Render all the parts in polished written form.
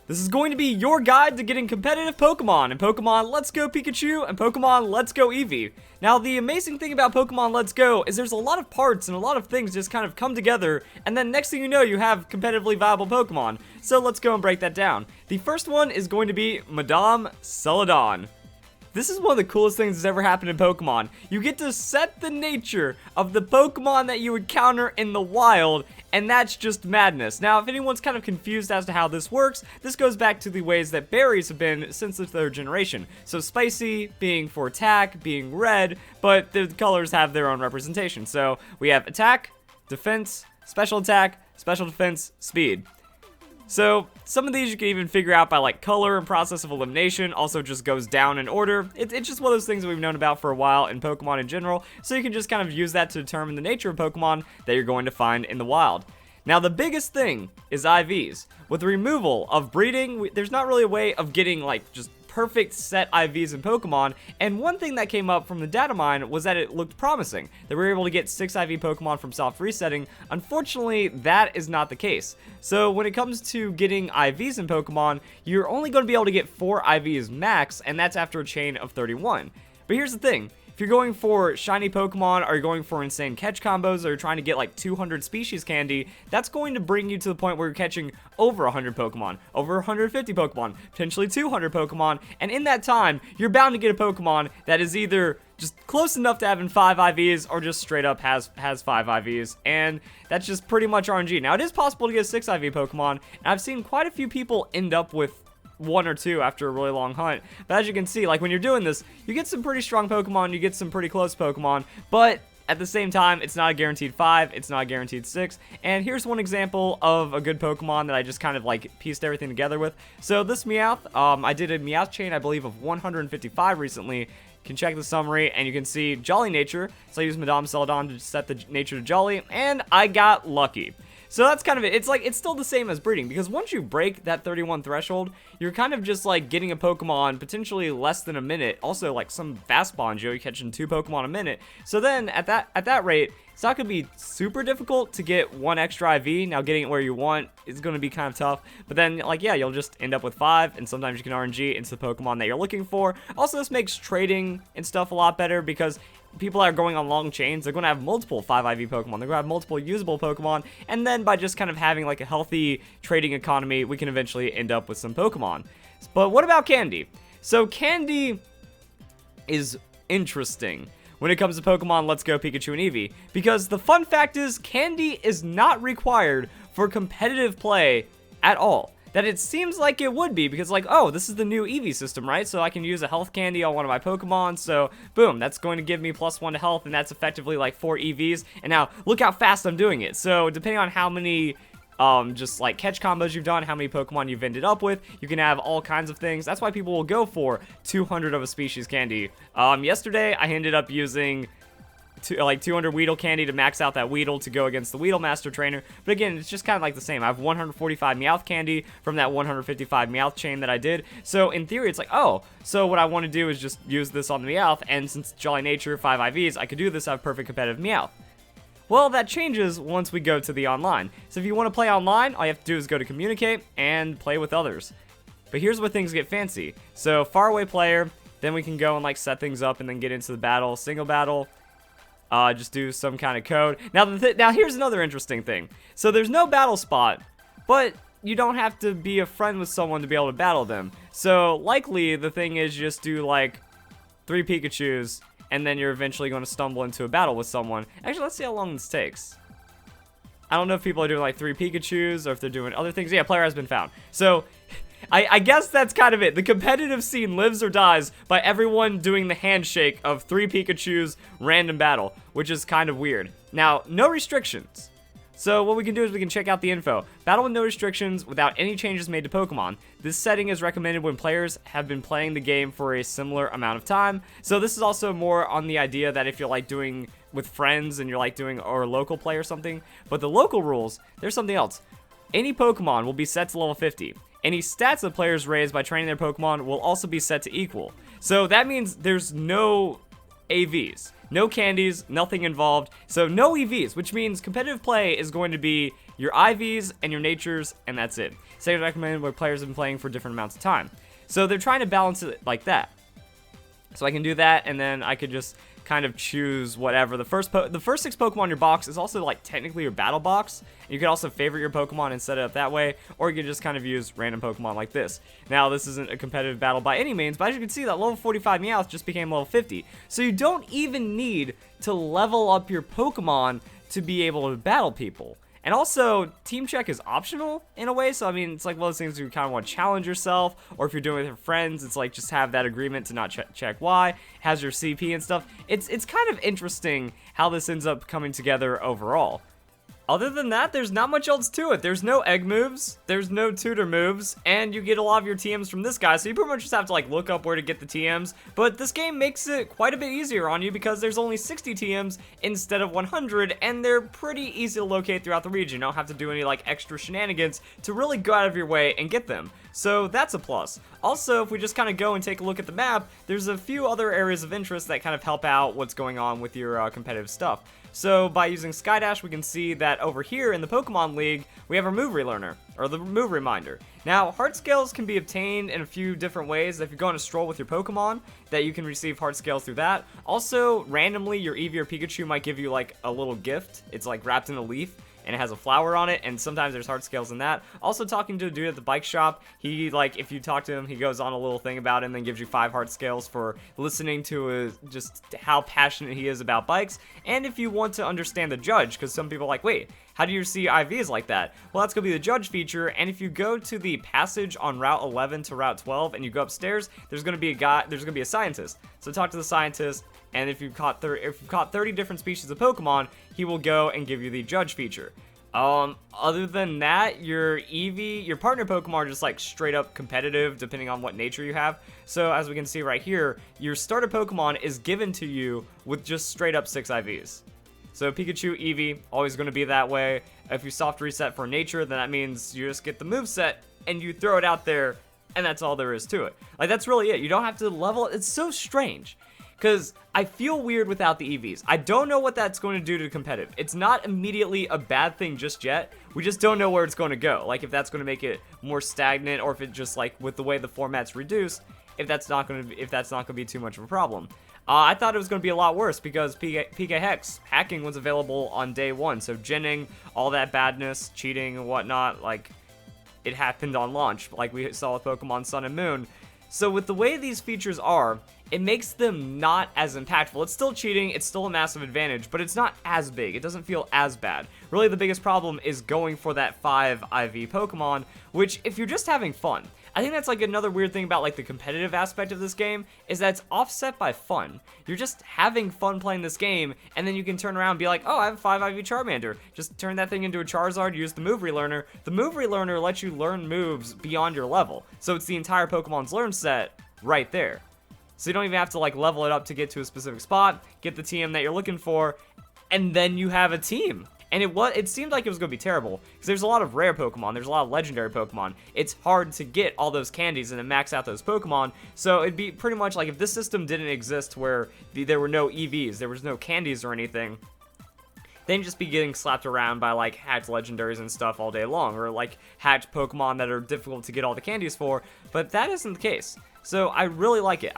This is going to be your guide to getting competitive Pokemon in Pokemon Let's Go Pikachu and Pokemon Let's Go Eevee. Now, the amazing thing about Pokemon Let's Go is there's a lot of parts and a lot of things just kind of come together, and then next thing you know, you have competitively viable Pokemon. So let's go and break that down. The first one is going to be Madame Celadon. This is one of the coolest things that's ever happened in Pokemon. You get to set the nature of the Pokemon that you encounter in the wild, and that's just madness. Now, if anyone's kind of confused as to how this works, this goes back to the ways that berries have been since the 3rd generation. So spicy being for attack, being red, but the colors have their own representation. So we have attack, defense, special attack, special defense, speed. So, some of these you can even figure out by like color and process of elimination, also just goes down in order. It's just one of those things that we've known about for a while in Pokemon in general, so you can just kind of use that to determine the nature of Pokemon that you're going to find in the wild. Now, the biggest thing is IVs. With the removal of breeding, there's not really a way of getting like just perfect set IVs in Pokemon, and one thing that came up from the data mine was that it looked promising, that we were able to get 6 IV Pokemon from soft resetting. Unfortunately, that is not the case. So when it comes to getting IVs in Pokemon, you're only going to be able to get 4 IVs max, and that's after a chain of 31. But here's the thing. If you're going for shiny Pokemon, or you're going for insane catch combos, or you're trying to get like 200 species candy, that's going to bring you to the point where you're catching over 100 Pokemon, over 150 Pokemon, potentially 200 Pokemon, and in that time, you're bound to get a Pokemon that is either just close enough to having 5 IVs, or just straight up has 5 IVs, and that's just pretty much RNG. Now, it is possible to get a 6 IV Pokemon, and I've seen quite a few people end up with 1 or 2 after a really long hunt. But as you can see, like when you're doing this, you get some pretty strong Pokemon, you get some pretty close Pokemon, but at the same time, it's not a guaranteed 5, it's not a guaranteed 6, and here's one example of a good Pokemon that I just kind of like pieced everything together with. So this Meowth, I did a Meowth chain, I believe, of 155 recently. You can check the summary, and you can see Jolly Nature, so I used Madame Celadon to set the nature to Jolly, and I got lucky. So that's kind of it. It's like, it's still the same as breeding, because once you break that 31 threshold, you're kind of just like getting a Pokemon potentially less than a minute. Also, like some fast Bonjo, you're catching 2 Pokemon a minute. So then at that rate, it's not going to be super difficult to get 1 extra IV. Now getting it where you want is going to be kind of tough. But then, like, yeah, you'll just end up with 5, and sometimes you can RNG into the Pokemon that you're looking for. Also, this makes trading and stuff a lot better, because people that are going on long chains, they're going to have multiple 5 IV Pokemon. They're going to have multiple usable Pokemon, and then by just kind of having like a healthy trading economy, we can eventually end up with some Pokemon. But what about Candy? So Candy is interesting when it comes to Pokemon Let's Go Pikachu and Eevee, because the fun fact is Candy is not required for competitive play at all. That it seems like it would be, because like, oh, this is the new Eevee system, right? So I can use a health candy on one of my Pokemon, so boom, that's going to give me +1 to health, and that's effectively like 4 EVs, and now look how fast I'm doing it. So depending on how many just like catch combos you've done, how many Pokemon you've ended up with, you can have all kinds of things. That's why people will go for 200 of a species candy. Yesterday, I ended up using like 200 Weedle candy to max out that Weedle to go against the Weedle Master Trainer. But again, it's just kind of like the same. I have 145 Meowth candy from that 155 Meowth chain that I did. So in theory, it's like, oh, so what I want to do is just use this on the Meowth, and since Jolly Nature, 5 IVs, I could do this, I have perfect competitive Meowth. Well, that changes once we go to the online. So if you want to play online, all you have to do is go to communicate and play with others. But here's where things get fancy. So faraway player, then we can go and like set things up and then get into the battle, single battle. Just do some kind of code. Now here's another interesting thing. So there's no battle spot, but you don't have to be a friend with someone to be able to battle them. So likely the thing is just do like 3 Pikachus, and then you're eventually going to stumble into a battle with someone. Actually, let's see how long this takes. I don't know if people are doing like 3 Pikachus or if they're doing other things. Yeah, player has been found. So I guess that's kind of it. The competitive scene lives or dies by everyone doing the handshake of 3 Pikachus random battle, which is kind of weird. Now, no restrictions. So what we can do is we can check out the info. Battle with no restrictions without any changes made to Pokemon. This setting is recommended when players have been playing the game for a similar amount of time. So this is also more on the idea that if you're like doing with friends and you're like doing or local play or something. But the local rules, there's something else. Any Pokemon will be set to level 50. Any stats that players raise by training their Pokemon will also be set to equal. So that means there's no AVs, no candies, nothing involved, so no EVs, which means competitive play is going to be your IVs and your natures, and that's it. Same recommended where players have been playing for different amounts of time. So they're trying to balance it like that. So I can do that, and then I could just kind of choose whatever. The first 6 Pokemon in your box is also like technically your battle box. You could also favorite your Pokemon and set it up that way, or you could just kind of use random Pokemon like this. Now, this isn't a competitive battle by any means, but as you can see, that level 45 Meowth just became level 50. So you don't even need to level up your Pokemon to be able to battle people. And also, team check is optional in a way, so I mean, it's like one of those things where you kind of want to challenge yourself, or if you're doing it with your friends, it's like just have that agreement to not check Y, has your CP and stuff. It's kind of interesting how this ends up coming together overall. Other than that, there's not much else to it. There's no egg moves, there's no tutor moves, and you get a lot of your TMs from this guy, so you pretty much just have to like look up where to get the TMs. But this game makes it quite a bit easier on you because there's only 60 TMs instead of 100, and they're pretty easy to locate throughout the region. You don't have to do any like extra shenanigans to really go out of your way and get them. So that's a plus. Also, if we just kind of go and take a look at the map, there's a few other areas of interest that kind of help out what's going on with your competitive stuff. So by using Skydash, we can see that over here in the Pokemon League, we have our move relearner, or the move reminder. Now, heart scales can be obtained in a few different ways. If you go on a stroll with your Pokemon, that you can receive heart scales through that. Also, randomly, your Eevee or Pikachu might give you like a little gift. It's like wrapped in a leaf, and it has a flower on it, and sometimes there's heart scales in that. Also, talking to a dude at the bike shop, he, like, if you talk to him, he goes on a little thing about it and then gives you 5 heart scales for listening to just how passionate he is about bikes. And if you want to understand the judge, because some people are like, wait, how do you see IVs like that? Well, that's going to be the judge feature, and if you go to the passage on Route 11 to Route 12, and you go upstairs, there's going to be a scientist. So talk to the scientist, and if you've caught 30 different species of Pokemon, he will go and give you the judge feature. Other than that, your Eevee, your partner Pokemon are just like straight up competitive depending on what nature you have. So as we can see right here, your starter Pokemon is given to you with just straight up 6 IVs. So Pikachu, Eevee, always going to be that way. If you soft reset for nature, then that means you just get the moveset and you throw it out there, and that's all there is to it. Like, that's really it. You don't have to level it. It's so strange, because I feel weird without the EVs. I don't know what that's going to do to competitive. It's not immediately a bad thing just yet. We just don't know where it's going to go. Like, if that's going to make it more stagnant, or if it just, like, with the way the format's reduced, if that's not going to be too much of a problem. I thought it was going to be a lot worse because PK Hex hacking was available on day 1. So ginning, all that badness, cheating and whatnot, like, it happened on launch, like we saw with Pokemon Sun and Moon. So with the way these features are, it makes them not as impactful. It's still cheating, it's still a massive advantage, but it's not as big. It doesn't feel as bad. Really, the biggest problem is going for that 5 IV Pokemon, which, if you're just having fun, I think that's like another weird thing about like the competitive aspect of this game, is that it's offset by fun. You're just having fun playing this game, and then you can turn around and be like, oh, I have a 5 IV Charmander. Just turn that thing into a Charizard, use the move relearner. The move relearner lets you learn moves beyond your level. So it's the entire Pokemon's learn set right there. So you don't even have to like level it up to get to a specific spot, get the TM that you're looking for, and then you have a team. And it seemed like it was going to be terrible, because there's a lot of rare Pokemon, there's a lot of legendary Pokemon. It's hard to get all those candies and then max out those Pokemon, so it'd be pretty much like if this system didn't exist where there were no EVs, there was no candies or anything, then you'd just be getting slapped around by like hacked legendaries and stuff all day long, or like hacked Pokemon that are difficult to get all the candies for, but that isn't the case. So I really like it.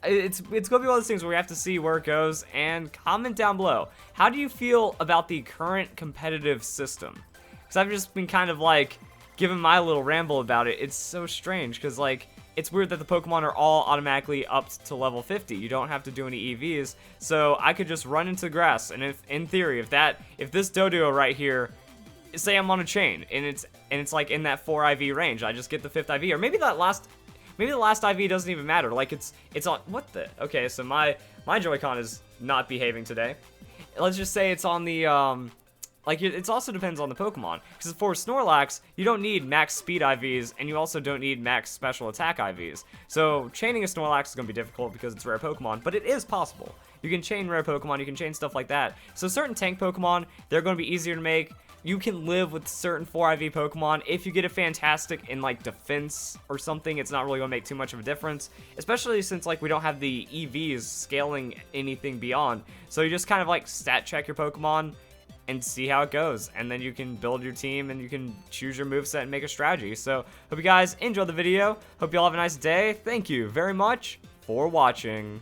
It's going to be one of those things where we have to see where it goes, and comment down below. How do you feel about the current competitive system? Because I've just been kind of like giving my little ramble about it. It's so strange because like it's weird that the Pokemon are all automatically upped to level 50. You don't have to do any EVs, so I could just run into the grass, and if in theory, if this Doduo right here, say I'm on a chain and it's like in that 4 IV range, I just get the 5th IV, or maybe the last IV doesn't even matter. Like it's on, what the? Okay, so my Joy-Con is not behaving today. Let's just say it's on the, like it also depends on the Pokemon. Because for Snorlax, you don't need max speed IVs, and you also don't need max special attack IVs. So chaining a Snorlax is going to be difficult because it's a rare Pokemon, but it is possible. You can chain rare Pokemon, you can chain stuff like that. So certain tank Pokemon, they're going to be easier to make. You can live with certain 4 IV Pokemon. If you get a fantastic in like defense or something, it's not really going to make too much of a difference, especially since like we don't have the EVs scaling anything beyond. So you just kind of like stat check your Pokemon, and see how it goes. And then you can build your team and you can choose your moveset and make a strategy. So hope you guys enjoyed the video. Hope you all have a nice day. Thank you very much for watching.